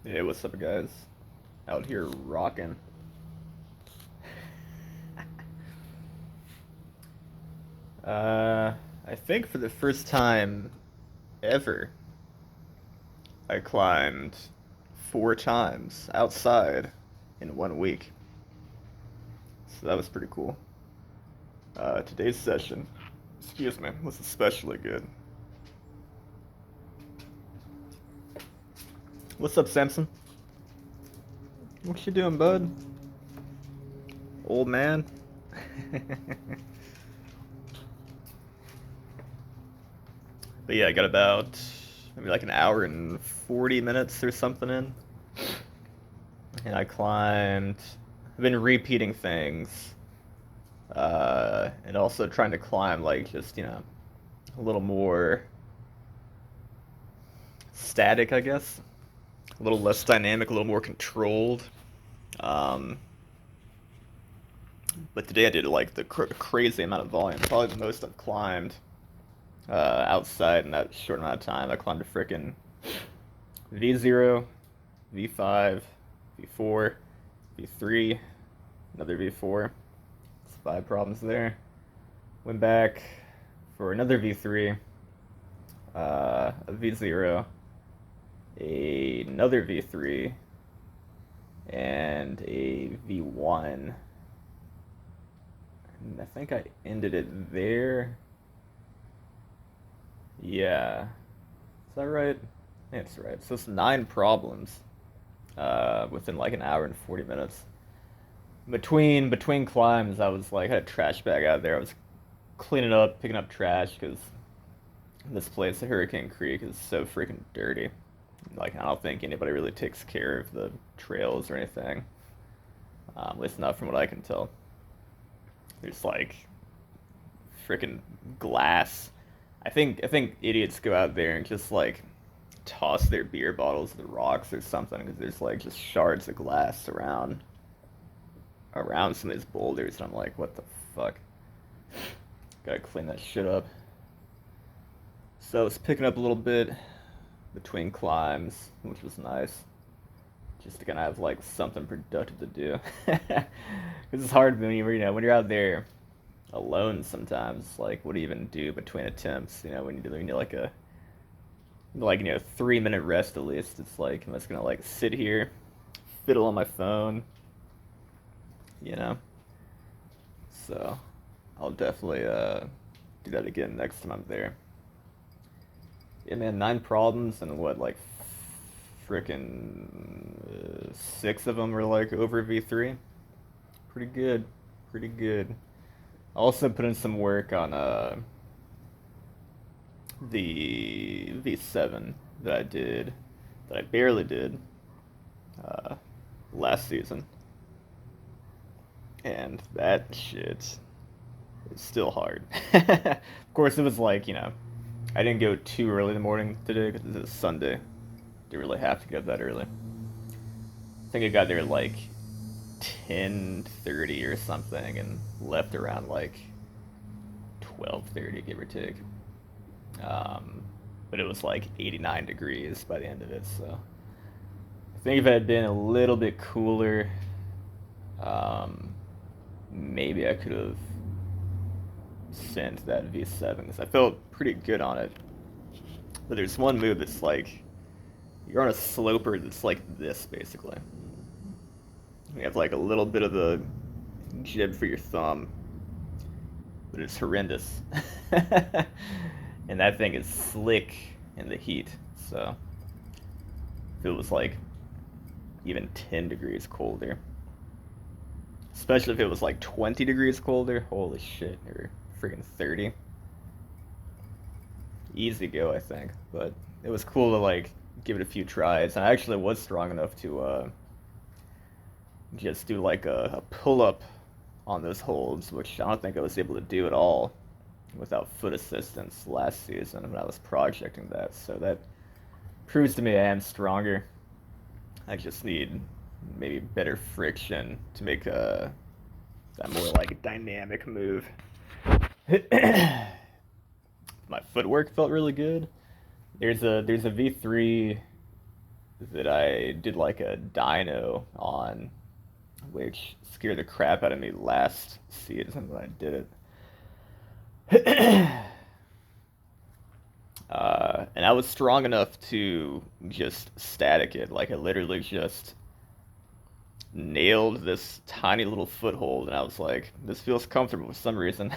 Hey, what's up, guys? Out here rocking. Uh, I think for the first time ever, I climbed 4 times outside in 1 week. So that was pretty cool. Today's session, excuse me, was especially good. What's up, Samson? What you doing, bud? Old man? But yeah, I got about maybe like an hour and 40 minutes or something in. And I climbed. I've been repeating things. And also trying to climb like just, a little more static, I guess. A little less dynamic, a little more controlled. Um, but today I did like the crazy amount of volume. Probably the most I've climbed outside in that short amount of time. I climbed a frickin' V0, V5, V4, V3, another V4. It's 5 problems there. Went back for another V3, a V0, another V3, and a V1. And I think I ended it there. Yeah. Is that right? I think that's right. So it's 9 problems within like an hour and 40 minutes. Between climbs, I was like, I had a trash bag out there. I was cleaning up, picking up trash because this place, the Hurricane Creek, is so freaking dirty. Like, I don't think anybody really takes care of the trails or anything. At least not from what I can tell. There's like freaking glass. I think idiots go out there and just like toss their beer bottles to the rocks or something because there's like just shards of glass around some of these boulders, and I'm like, what the fuck? Gotta clean that shit up. So it's picking up a little bit between climbs, which was nice. Just to kind of have like something productive to do. Because it's hard when you're out there alone sometimes. Like, what do you even do between attempts? When you need like a 3 minute rest at least. It's like I'm just gonna like sit here, fiddle on my phone, you know. So I'll definitely do that again next time I'm there. Yeah, man, 9 problems and what, like, frickin' 6 of them were like over V3. Pretty good, pretty good. I also put in some work on the V7 that I barely did uh, last season, and that shit is still hard. Of course, it was like I didn't go too early in the morning today because it's Sunday. Didn't really have to get up that early. I think I got there like 10:30 or something and left around like 12:30, give or take. Um, but it was like 89 degrees by the end of it, so I think if it had been a little bit cooler, um, maybe I could have sent that V7 because I felt pretty good on it. But there's one move that's like you're on a sloper that's like this basically. You have like a little bit of the jib for your thumb, but it's horrendous. And that thing is slick in the heat. So if it was like even 10 degrees colder, especially if it was like 20 degrees colder, holy shit, or freaking 30. Easy go, I think. But it was cool to like give it a few tries. And I actually was strong enough to just do like a pull up on those holds, which I don't think I was able to do at all without foot assistance last season when I was projecting that. So that proves to me I am stronger. I just need maybe better friction to make that more like dynamic move. My footwork felt really good. There's a V3 that I did like a dyno on, which scared the crap out of me last season when I did it. And I was strong enough to just static it. Like I literally just nailed this tiny little foothold, and I was like, this feels comfortable for some reason.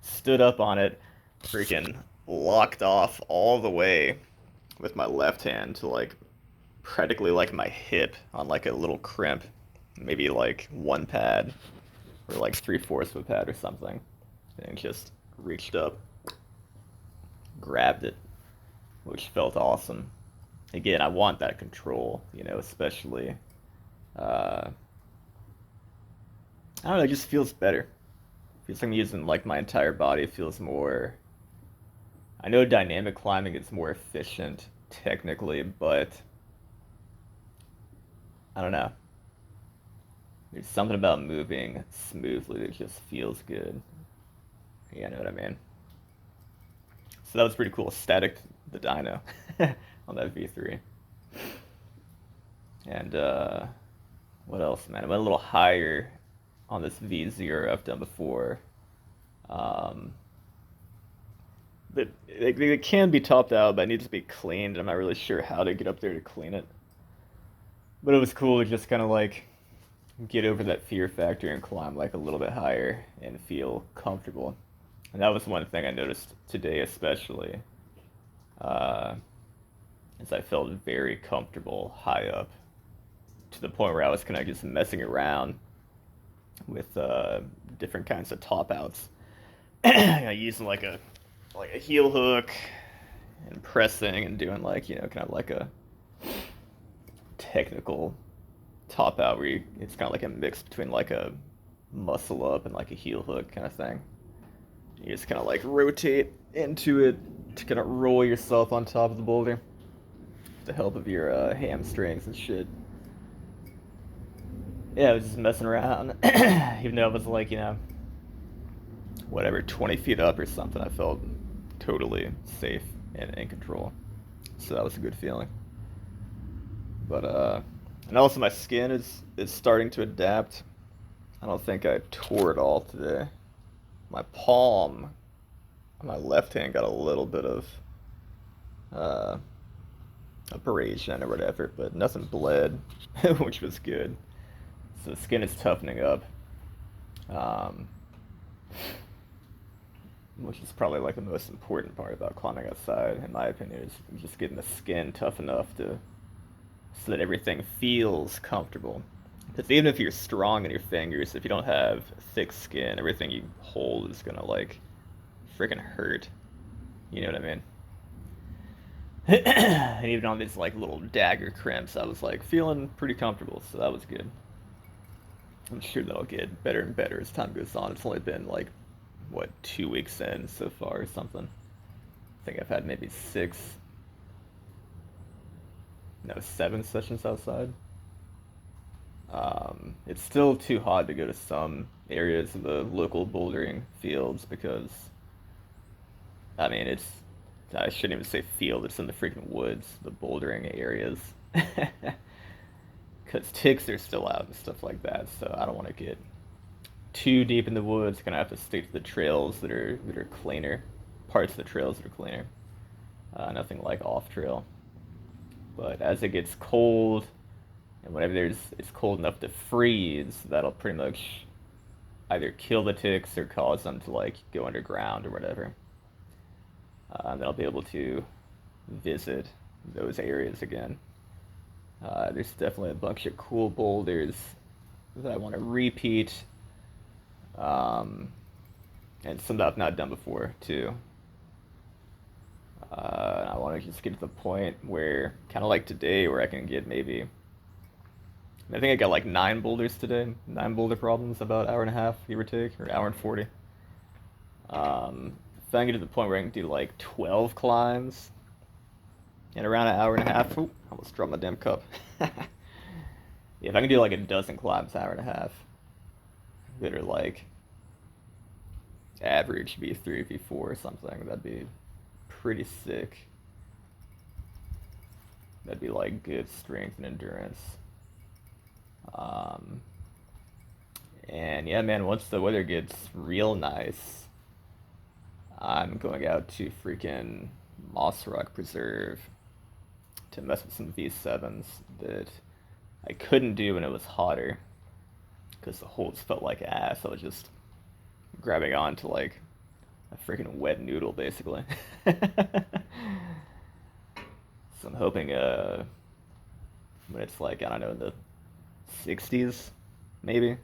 Stood up on it, freaking locked off all the way with my left hand to like practically like my hip on like a little crimp, maybe like one pad or like three-fourths of a pad or something, and just reached up, grabbed it, which felt awesome. Again, I want that control, especially. Uh, I don't know, it just feels better. Feels like I'm using like my entire body. It feels more. I know dynamic climbing is more efficient technically, but I don't know. There's something about moving smoothly that just feels good. You know what I mean? So that was pretty cool. Static the dyno on that V3. And what else, man? I went a little higher on this V0 I've done before. Um, but it can be topped out, but it needs to be cleaned. I'm not really sure how to get up there to clean it. But it was cool to just kind of like get over that fear factor and climb like a little bit higher and feel comfortable. And that was one thing I noticed today, especially, uh, is I felt very comfortable high up to the point where I was kind of just messing around with different kinds of top outs, using like a heel hook and pressing and doing like kind of like a technical top out where it's kind of like a mix between like a muscle up and like a heel hook kind of thing. You just kind of like rotate into it to kind of roll yourself on top of the boulder with the help of your hamstrings and shit. Yeah, I was just messing around. Even though I was like, whatever, 20 feet up or something, I felt totally safe and in control. So that was a good feeling. But, and also my skin is starting to adapt. I don't think I tore it all today. My palm on my left hand got a little bit of uh, abrasion or whatever, but nothing bled, which was good. So the skin is toughening up, um, which is probably like the most important part about climbing outside, in my opinion, is just getting the skin tough enough to so that everything feels comfortable. Because even if you're strong in your fingers, if you don't have thick skin, everything you hold is gonna like freaking hurt. You know what I mean? And even on these like little dagger crimps, I was like feeling pretty comfortable, so that was good. I'm sure that'll get better and better as time goes on. It's only been like, what, 2 weeks in so far or something. I think I've had maybe 7 sessions outside. It's still too hot to go to some areas of the local bouldering fields because, I mean, I shouldn't even say field, it's in the freaking woods, the bouldering areas. Because ticks are still out and stuff like that, so I don't want to get too deep in the woods. Gonna have to stick to the trails that are cleaner, parts of the trails that are cleaner. Nothing like off trail. But as it gets cold, and whenever it's cold enough to freeze, that'll pretty much either kill the ticks or cause them to like go underground or whatever. And then I'll be able to visit those areas again. There's definitely a bunch of cool boulders that I want to repeat, and some that I've not done before too. I want to just get to the point where, kind of like today, where I can get maybe. I think I got like 9 boulders today. 9 boulder problems, about an hour and a half, give or take, or hour and 40. If I can get to the point where I can do like 12 climbs in around an hour and a half. Oop, I almost dropped my damn cup. Yeah, if I can do like a dozen climbs, hour and a half, that are like average V3, V4 or something, that'd be pretty sick. That'd be like good strength and endurance. Um, and yeah, man, once the weather gets real nice, I'm going out to freaking Moss Rock Preserve to mess with some V7s that I couldn't do when it was hotter because the holes felt like ass. I was just grabbing onto like a freaking wet noodle basically. So I'm hoping when it's like, I don't know, in the 60s maybe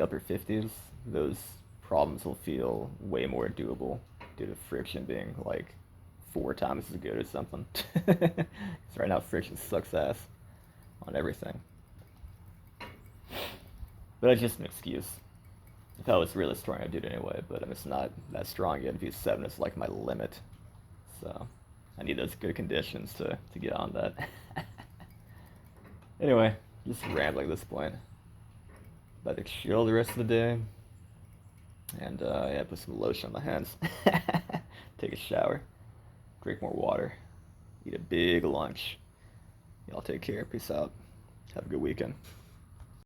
upper 50s, those problems will feel way more doable due to friction being like 4 times as good or something. Because right now friction sucks ass on everything. But that's just an excuse. If I was really strong, I'd do it anyway, but I'm just not that strong yet. V7 is like my limit. So I need those good conditions to get on that. Anyway, just rambling at this point. About to chill the rest of the day. And yeah, put some lotion on my hands. Take a shower. Drink more water. Eat a big lunch. Y'all take care. Peace out. Have a good weekend.